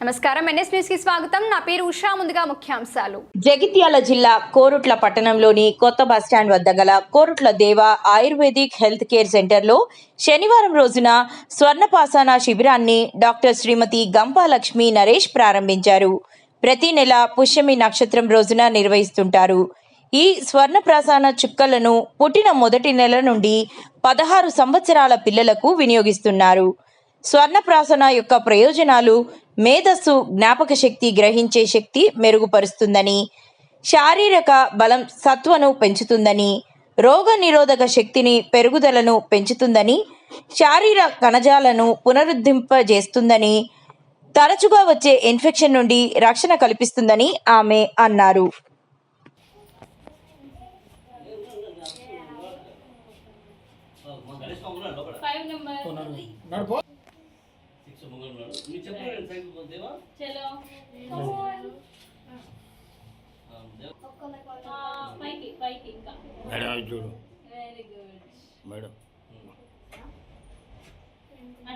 నమస్కారం NS news కి స్వాగతం. నా పేరు ఉషా. ముందుగా ముఖ్యాంశాలు. జగిత్యాల జిల్లా కోరుట్ల పట్టణంలోని కొత్త బస్టాండ్ వద్ద గల కోరుట్ల దేవ ఆయుర్వేదిక్ హెల్త్ కేర్ సెంటర్లో శనివారం రోజున స్వర్ణపాసన శిబిరాన్ని డాక్టర్ శ్రీమతి గంపాలక్ష్మి నరేష్ ప్రారంభించారు. ప్రతి నెల పుష్యమి నక్షత్రం రోజున నిర్వహిస్తుంటారు. ఈ స్వర్ణప్రాసన చుక్కలను పుట్టిన మొదటి నెల నుండి 16 సంవత్సరాల పిల్లలకు వినియోగిస్తున్నారు. స్వర్ణప్రాసన యొక్క ప్రయోజనాలు మేధస్సు, జ్ఞాపక శక్తి, గ్రహించే శక్తి మెరుగుపరుస్తుందని, శారీరక బలం, సత్వను పెంచుతుందని, రోగ నిరోధక శక్తిని పెరుగుదలను పెంచుతుందని, శారీర కణజాలను పునరుద్ధరింపజేస్తుందని, తరచుగా వచ్చే ఇన్ఫెక్షన్ నుండి రక్షణ కల్పిస్తుందని ఆమె అన్నారు.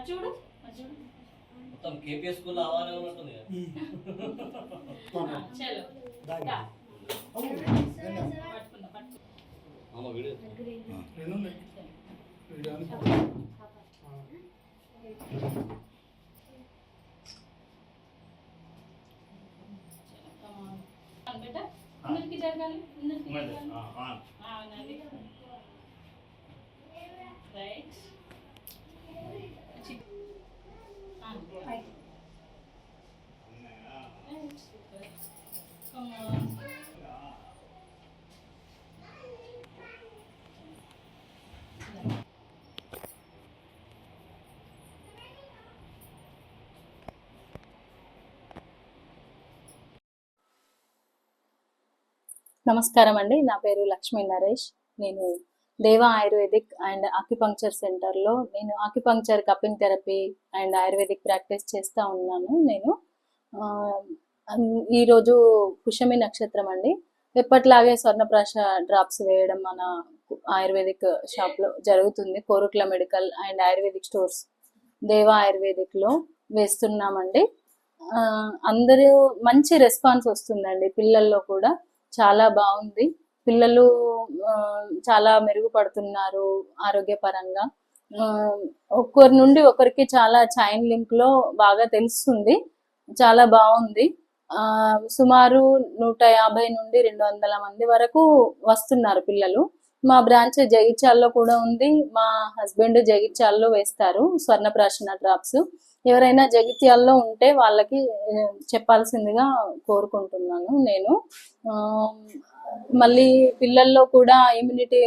చూడు మొత్తం కేపీఎస్ స్కూల్ ఆవాలే ఉన్నట్టుంది చలో అమ్మ వీడియో బేటా అందరికి జరగాలి రైట్ నమస్కారం అండి. నా పేరు లక్ష్మీ నరేష్. నేను దేవా ఆయుర్వేదిక్ అండ్ ఆక్యుపంక్చర్ సెంటర్లో నేను acupuncture, cupping therapy and ayurvedic practice చేస్తూ ఉన్నాను. నేను ఈరోజు పుష్యమి నక్షత్రం అండి. ఎప్పట్లాగే స్వర్ణప్రాశ డ్రాప్స్ వేయడం మన ఆయుర్వేదిక్ షాప్లో జరుగుతుంది. Korutla medical and ayurvedic stores దేవా ఆయుర్వేదిక్లో వేస్తున్నామండి. అందరూ మంచి రెస్పాన్స్ వస్తుందండి. పిల్లల్లో కూడా చాలా బాగుంది. పిల్లలు చాలా మెరుగుపడుతున్నారు ఆరోగ్యపరంగా. ఒకరి నుండి ఒకరికి చాలా చైన్ లింక్ లో బాగా తెలుస్తుంది. చాలా బాగుంది. సుమారు 150 నుండి 200 మంది వరకు వస్తున్నారు పిల్లలు. మా బ్రాంచ్ జగిత్యాల్లో కూడా ఉంది. మా హస్బెండ్ జగిత్యాల్లో వేస్తారు స్వర్ణప్రాశన డ్రాప్స్. ఎవరైనా జగిత్యాల్లో ఉంటే వాళ్ళకి చెప్పాల్సిందిగా కోరుకుంటున్నాను నేను. మళ్ళీ పిల్లల్లో కూడా ఇమ్యూనిటీ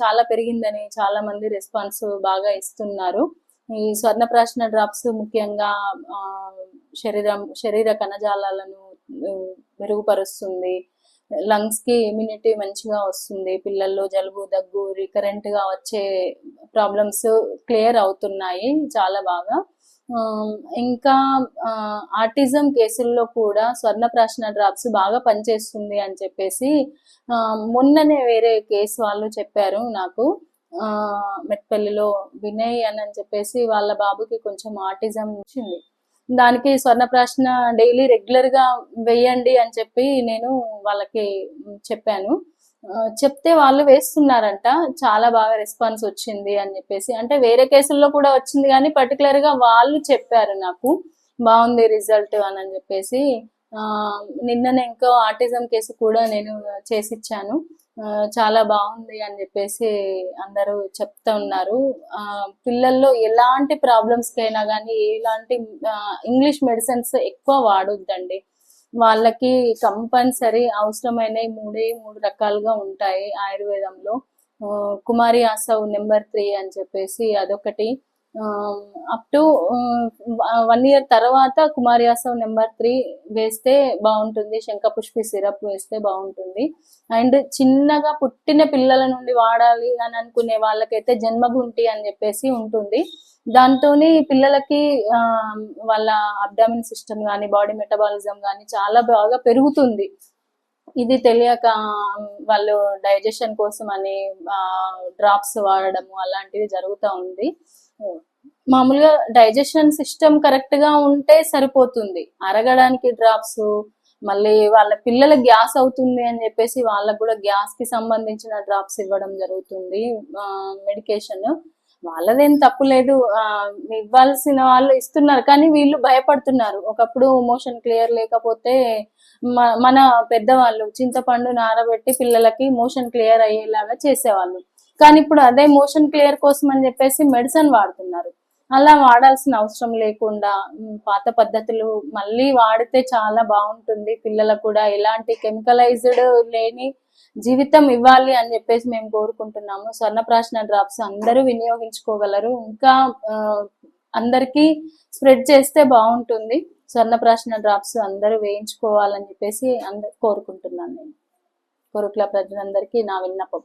చాలా పెరిగిందని చాలా మంది రెస్పాన్స్ బాగా ఇస్తున్నారు. ఈ స్వర్ణప్రాశన డ్రాప్స్ ముఖ్యంగా శరీర కణజాలాలను మెరుగుపరుస్తుంది. లంగ్స్ కి ఇమ్యూనిటీ మంచిగా వస్తుంది. పిల్లల్లో జలుబు, దగ్గు, రికరెంట్ గా వచ్చే ప్రాబ్లమ్స్ క్లియర్ అవుతున్నాయి చాలా బాగా. ఇంకా ఆటిజం కేసుల్లో కూడా స్వర్ణప్రాశన డ్రాప్స్ బాగా పనిచేస్తుంది అని చెప్పేసి మొన్ననే వేరే కేసు వాళ్ళు చెప్పారు నాకు. మెట్పల్లిలో వినయ్ అని చెప్పేసి వాళ్ళ బాబుకి కొంచెం ఆటిజం వచ్చింది. దానికి స్వర్ణప్రాశన డైలీ రెగ్యులర్ గా వేయండి అని చెప్పి నేను వాళ్ళకి చెప్పాను. చెప్తే వాళ్ళు వేస్తున్నారంట. చాలా బాగా రెస్పాన్స్ వచ్చింది అని చెప్పేసి, అంటే వేరే కేసుల్లో కూడా వచ్చింది కానీ పర్టికులర్ గా వాళ్ళు చెప్పారు నాకు బాగుంది రిజల్ట్ అని చెప్పేసి. నిన్ననే ఇంకో ఆటిజం కేసు కూడా నేను చేసిచ్చాను. చాలా బాగుంది అని చెప్పేసి అందరూ చెప్తా ఉన్నారు. పిల్లల్లో ఎలాంటి ప్రాబ్లమ్స్ కైనా కానీ ఎలాంటి ఇంగ్లీష్ మెడిసిన్స్ ఎక్కువ వాడొద్దండి. వాళ్ళకి కంపల్సరీ అవసరమైన 3 రకాలుగా ఉంటాయి ఆయుర్వేదంలో. కుమారి ఆసవ్ నెంబర్ 3 అని చెప్పేసి అదొకటి. అప్ టు 1 year తర్వాత కుమారి ఆసవ్ నెంబర్ 3 వేస్తే బాగుంటుంది. శంఖపుష్పి సిరప్ వేస్తే బాగుంటుంది. అండ్ చిన్నగా పుట్టిన పిల్లల నుండి వాడాలి అని అనుకునే వాళ్ళకైతే జన్మగుంటి అని చెప్పేసి ఉంటుంది. దాంతోని పిల్లలకి వాళ్ళ అబ్డామిన్ సిస్టమ్ కానీ బాడీ మెటబాలిజం కానీ చాలా బాగా పెరుగుతుంది. ఇది తెలియక వాళ్ళు డైజెషన్ కోసం అని డ్రాప్స్ వాడడము అలాంటివి జరుగుతూ ఉంది. మామూలుగా డైజెషన్ సిస్టమ్ కరెక్ట్ గా ఉంటే సరిపోతుంది. అరగడానికి డ్రాప్స్, మళ్ళీ వాళ్ళ పిల్లల గ్యాస్ అవుతుంది అని చెప్పేసి వాళ్ళకు కూడా గ్యాస్ కి సంబంధించిన డ్రాప్స్ ఇవ్వడం జరుగుతుంది. మెడికేషన్ వాళ్ళదేం తప్పు లేదు, ఇవ్వాల్సిన వాళ్ళు ఇస్తున్నారు, కానీ వీళ్ళు భయపడుతున్నారు. ఒకప్పుడు మోషన్ క్లియర్ లేకపోతే మన పెద్దవాళ్ళు చింతపండు నానబెట్టి పిల్లలకి మోషన్ క్లియర్ అయ్యేలాగా చేసేవాళ్ళు. కానీ ఇప్పుడు అదే మోషన్ క్లియర్ కోసం అని చెప్పేసి మెడిసిన్ వాడుతున్నారు. అలా వాడాల్సిన అవసరం లేకుండా పాత పద్ధతులు మళ్ళీ వాడితే చాలా బాగుంటుంది. పిల్లలకు కూడా ఎలాంటి కెమికలైజ్డ్ లేని జీవితం ఇవ్వాలి అని చెప్పేసి మేము కోరుకుంటున్నాము. స్వర్ణప్రాశన డ్రాప్స్ అందరూ వినియోగించుకోగలరు. ఇంకా అందరికీ స్ప్రెడ్ చేస్తే బాగుంటుంది. స్వర్ణప్రాశన డ్రాప్స్ అందరూ వేయించుకోవాలని చెప్పేసి కోరుకుంటున్నాను. నేను కోరుట్ల ప్రజలందరికీ నా విన్నపం.